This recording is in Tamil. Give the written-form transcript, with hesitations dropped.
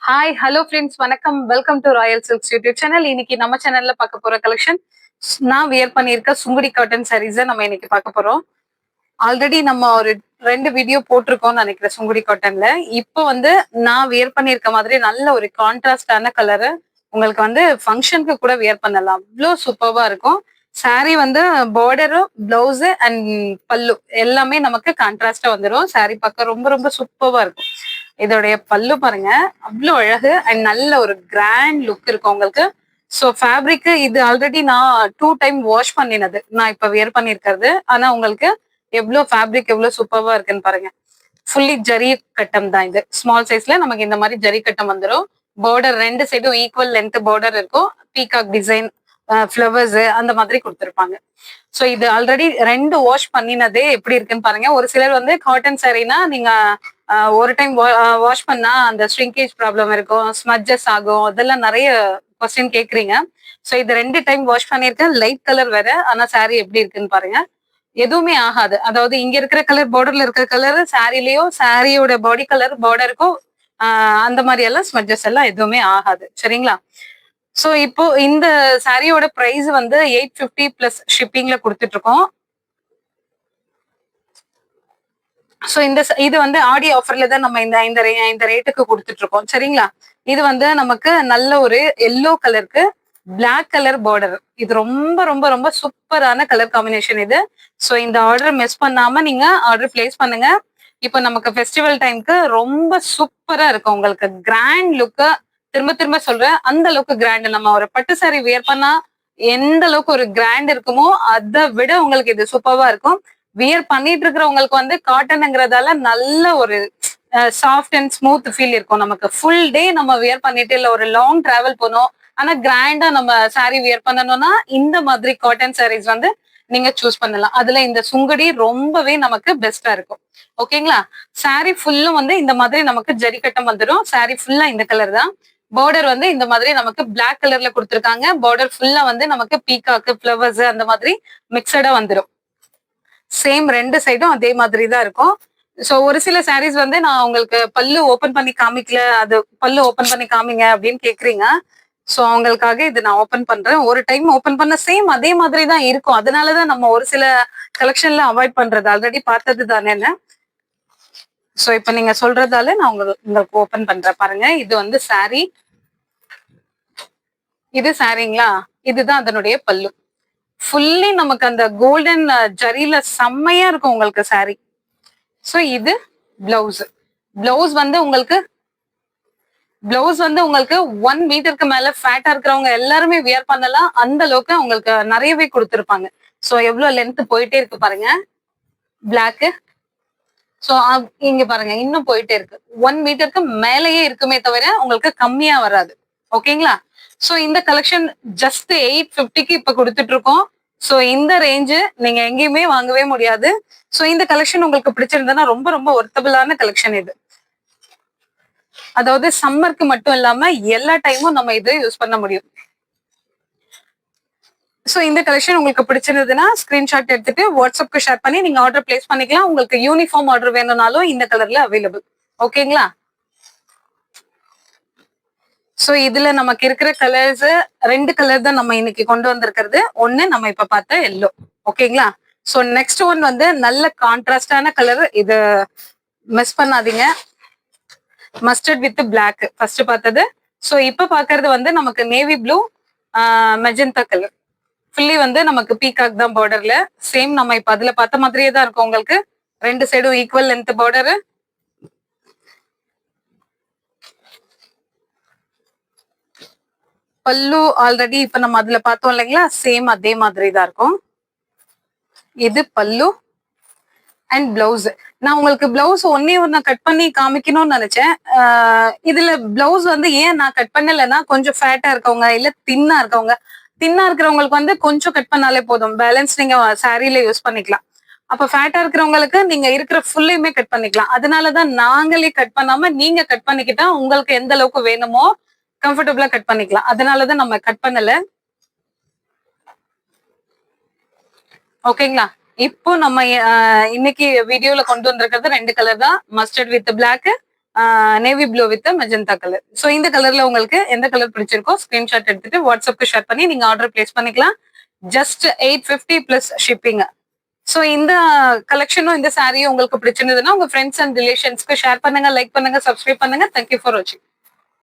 ஹாய் ஹலோ ஃப்ரெண்ட்ஸ் வணக்கம் welcome to Royal silks YouTube channel. இன்னைக்கு நம்ம சேனல்ல பார்க்க போற கலெக்ஷன் நான் வியர் பண்ணியிருக்க சுங்குடி காட்டன் சாரீஸை நம்ம இன்னைக்கு பார்க்க போறோம். ஆல்ரெடி நம்ம ஒரு 2 வீடியோ போட்டிருக்கோம்னு நினைக்கிறேன் சுங்குடி காட்டன்ல. இப்போ வந்து நான் வியர் பண்ணியிருக்க மாதிரி நல்ல ஒரு கான்ட்ராஸ்டான கலரு உங்களுக்கு வந்து ஃபங்க்ஷனுக்கு கூட வியர் பண்ணலாம். அவ்வளோ சூப்பர்வா இருக்கும். சாரீ வந்து பார்டரும் பிளவுஸ் அண்ட் பல்லு எல்லாமே நமக்கு கான்ட்ராஸ்டா வந்துடும். சாரீ பார்க்க ரொம்ப ரொம்ப சூப்பர்வா இருக்கும். இதோடைய பல்லு பாருங்க, அவ்வளோ அழகு அண்ட் நல்ல ஒரு கிராண்ட் லுக் இருக்கும் உங்களுக்கு. ஸோ ஃபேப்ரிக் இது ஆல்ரெடி நான் 2 டைம் வாஷ் பண்ணினது, நான் இப்ப வியர் பண்ணிருக்கிறது. ஆனா உங்களுக்கு எவ்வளோ ஃபேப்ரிக் எவ்வளோ சூப்பர்வா இருக்குன்னு பாருங்க. ஃபுல்லி ஜரி கட்டம் தான் இது. ஸ்மால் சைஸ்ல நமக்கு இந்த மாதிரி ஜரி கட்டம் வந்துடும். பார்டர் 2 சைடும் ஈக்குவல் லென்த் பார்டர் இருக்கும். பீகாக் டிசைன், ஃபிளவர்ஸ் அந்த மாதிரி கொடுத்துருப்பாங்க. ஸோ இது ஆல்ரெடி 2 வாஷ் பண்ணினதே எப்படி இருக்குன்னு பாருங்க. ஒரு சிலர் வந்து காட்டன் சாரீனா நீங்க ஒரு டைம் வாஷ் பண்ணா அந்த ஷ்ரிங்கேஜ் ப்ராப்ளம் இருக்கும், ஸ்மட்ஜஸ் ஆகும், அதெல்லாம் நிறைய கொஸ்டின் கேக்குறீங்க. ஸோ இது 2 டைம் வாஷ் பண்ணியிருக்கேன். லைட் கலர் வேற, ஆனா சாரீ எப்படி இருக்குன்னு பாருங்க. எதுவுமே ஆகாது. அதாவது இங்க இருக்கிற கலர் பார்டர்ல இருக்கிற கலர் சாரிலயோ சாரியோட பாடி கலர் பார்டருக்கும் அந்த மாதிரி எல்லாம் ஸ்மட்ஜஸ் எல்லாம் எதுவுமே ஆகாது. சரிங்களா? ஸோ இப்போ இந்த சாரியோட பிரைஸ் வந்து 850 பிளஸ் ஷிப்பிங்ல கொடுத்துட்டு இருக்கோம். ஸோ இது வந்து ஆடி ஆஃபர்ல தான் நம்ம இந்த இந்த ரேட்டுக்கு கொடுத்துட்டு இருக்கோம். சரிங்களா? இது வந்து நமக்கு நல்ல ஒரு எல்லோ கலருக்கு பிளாக் கலர் பார்டர். இது ரொம்ப ரொம்ப ரொம்ப சூப்பரான கலர் காம்பினேஷன் இது. ஸோ இந்த ஆர்டர் மிஸ் பண்ணாம நீங்க ஆர்டர் பிளேஸ் பண்ணுங்க. இப்போ நமக்கு ஃபெஸ்டிவல் டைம்க்கு ரொம்ப சூப்பரா இருக்கும். உங்களுக்கு கிராண்ட் லுக்கு, திரும்ப திரும்ப சொல்றேன், அந்த அளவுக்கு கிராண்ட். நம்ம ஒரு பட்டு சாரி வியர் பண்ணா எந்த அளவுக்கு ஒரு கிராண்ட் இருக்குமோ அதை விட உங்களுக்கு இது சூப்பர்வா இருக்கும். வியர் பண்ணிட்டு இருக்கிறவங்களுக்கு வந்து காட்டனுங்கிறதால நல்ல ஒரு சாஃப்ட் அண்ட் ஸ்மூத் ஃபீல் இருக்கும். நமக்கு ஃபுல் டே நம்ம வியர் பண்ணிட்டு இல்ல ஒரு லாங் டிராவல் போனோம், ஆனா கிராண்டா நம்ம சாரி வியர் பண்ணணும்னா இந்த மாதிரி காட்டன் சாரீஸ் வந்து நீங்க சூஸ் பண்ணலாம். அதுல இந்த சுங்குடி ரொம்பவே நமக்கு பெஸ்டா இருக்கும். ஓகேங்களா? சாரி ஃபுல்லும் வந்து இந்த மாதிரி நமக்கு ஜரிக்கட்டம் வந்துடும். சாரி ஃபுல்லா இந்த கலர் தான். பார்டர் வந்து இந்த மாதிரி நமக்கு பிளாக் கலர்ல கொடுத்துருக்காங்க. பார்டர் ஃபுல்லா வந்து நமக்கு பீகாக்கு, ஃபிளவர்ஸ் அந்த மாதிரி மிக்சடா வந்துடும். சேம் 2 சைடும் அதே மாதிரி தான் இருக்கும். ஸோ ஒரு சில சாரீஸ் வந்து நான் உங்களுக்கு பல்லு ஓபன் பண்ணி காமிக்கல, அது பல்லு ஓபன் பண்ணி காமிங்க அப்படின்னு கேக்குறீங்க. ஸோ அவங்களுக்காக இது நான் ஓபன் பண்றேன். ஒரு டைம் ஓபன் பண்ண சேம் அதே மாதிரி தான் இருக்கும். அதனாலதான் நம்ம ஒரு சில கலெக்ஷன்ல அவாய்ட் பண்றது, ஆல்ரெடி பார்த்தது தானேன்னு. ஸோ இப்ப நீங்க சொல்றதால நான் உங்களுக்கு ஓபன் பண்றேன் பாருங்க. இது வந்து சாரி, இது சாரிங்களா? இதுதான் அதனுடைய பல்லு. ஃபுல்லி நமக்கு அந்த கோல்டன் ஜரியில செம்மையா இருக்கும் உங்களுக்கு சாரி. ஸோ இது பிளவுஸ். பிளவுஸ் வந்து உங்களுக்கு 1 மீட்டருக்கு மேல ஃபேட்டா இருக்கிறவங்க எல்லாருமே வியர் பண்ணலாம். அந்த அளவுக்கு உங்களுக்கு நிறையவே கொடுத்துருப்பாங்க. ஸோ எவ்வளவு லென்த் போயிட்டே இருக்கு பாருங்க. பிளாக்கு. ஸோ இங்க பாருங்க, இன்னும் போயிட்டே இருக்கு. 1 மீட்டருக்கு மேலேயே இருக்குமே தவிர உங்களுக்கு கம்மியா வராது. ஓகேங்களா? ஸோ இந்த கலெக்ஷன் ஜஸ்ட் 850க்கு இப்ப கொடுத்துட்டு இருக்கோம். ஸோ இந்த ரேஞ்சு நீங்க எங்கேயுமே வாங்கவே முடியாது. ஸோ இந்த கலெக்ஷன் உங்களுக்கு பிடிச்சிருந்ததுன்னா ரொம்ப ரொம்ப ஒர்த்தபிளான கலெக்ஷன் இது. அதாவது சம்மருக்கு மட்டும் இல்லாம எல்லா டைமும் நம்ம இதை யூஸ் பண்ண முடியும். ஸோ இந்த கலெக்ஷன் உங்களுக்கு பிடிச்சிருந்ததுன்னா ஸ்கிரீன்ஷாட் எடுத்துட்டு வாட்ஸ்அப்க்கு ஷேர் பண்ணி நீங்க ஆர்டர் பிளேஸ் பண்ணிக்கலாம். உங்களுக்கு யூனிஃபார்ம் ஆர்டர் வேணும்னாலும் இந்த கலர்ல அவைலபிள். ஓகேங்களா? ஸோ இதுல நமக்கு இருக்கிற கலர்ஸ் 2 கலர் தான் நம்ம இன்னைக்கு கொண்டு வந்திருக்கிறது. ஒண்ணு நம்ம இப்ப பார்த்த எல்லோ. ஓகேங்களா? ஸோ நெக்ஸ்ட் ஒன் வந்து நல்ல கான்ட்ராஸ்டான கலர். இது மிஸ் பண்ணாதீங்க. மஸ்டர்ட் வித் பிளாக் ஃபர்ஸ்ட் பார்த்தது. ஸோ இப்ப பாக்குறது வந்து நமக்கு navy blue, magenta colour. Fully வந்து நமக்கு பீகாக் தான் பார்டர்ல. சேம் நம்ம இப்ப அதுல பார்த்த மாதிரியே தான் இருக்கும் உங்களுக்கு. 2 சைடும் ஈக்குவல் லென்த் பார்டர். பல்லு ஆல்ரெடி இப்ப நம்ம அதுல பார்த்தோம் இல்லைங்களா, சேம் அதே மாதிரி தான் இருக்கும். இது பல்லு அண்ட் பிளவுஸ். நான் உங்களுக்கு பிளவுஸ் ஒன்னே ஒன்னு கட் பண்ணி காமிக்கணும்னு நினைச்சேன். இதுல பிளவுஸ் வந்து ஏன் நான் கட் பண்ணலைன்னா, கொஞ்சம் ஃபேட்டா இருக்கவங்க இல்ல தின்னா இருக்கவங்க, தின்னா இருக்கிறவங்களுக்கு வந்து கொஞ்சம் கட் பண்ணாலே போதும். பேலன்ஸ் நீங்க சாரியில யூஸ் பண்ணிக்கலாம். அப்ப ஃபேட்டா இருக்கிறவங்களுக்கு நீங்க இருக்கிற ஃபுல்லையுமே கட் பண்ணிக்கலாம். அதனாலதான் நாங்களே கட் பண்ணாம நீங்க கட் பண்ணிக்கிட்டா உங்களுக்கு எந்த அளவுக்கு வேணுமோ கம்ஃபர்டபுளா கட் பண்ணிக்கலாம். அதனாலதான் நம்ம கட் பண்ணல. ஓகேங்களா? இப்போ நம்ம இன்னைக்கு வீடியோல கொண்டு வந்திருக்கிறது 2 கலர் தான். Mustard with black, navy blue with magenta colour. So இந்த கலர்ல உங்களுக்கு எந்த கலர் பிடிச்சிருக்கோ ஸ்கிரீன்ஷாட் எடுத்துட்டு வாட்ஸ்அப்க்கு ஷேர் பண்ணி நீங்க ஆர்டர் பிளேஸ் பண்ணிக்கலாம். Just 850 plus shipping. ஸோ இந்த கலெக்ஷனும் இந்த சாரியும் உங்களுக்கு பிடிச்சிருந்ததுன்னா உங்க ஃப்ரெண்ட்ஸ் அண்ட் ரிலேஷன்ஸ்க்கு ஷேர் பண்ணுங்க, லைக் பண்ணுங்க, சப்ஸ்கிரைப் பண்ணுங்க. தேங்க்யூ ஃபார் வாட்சிங்.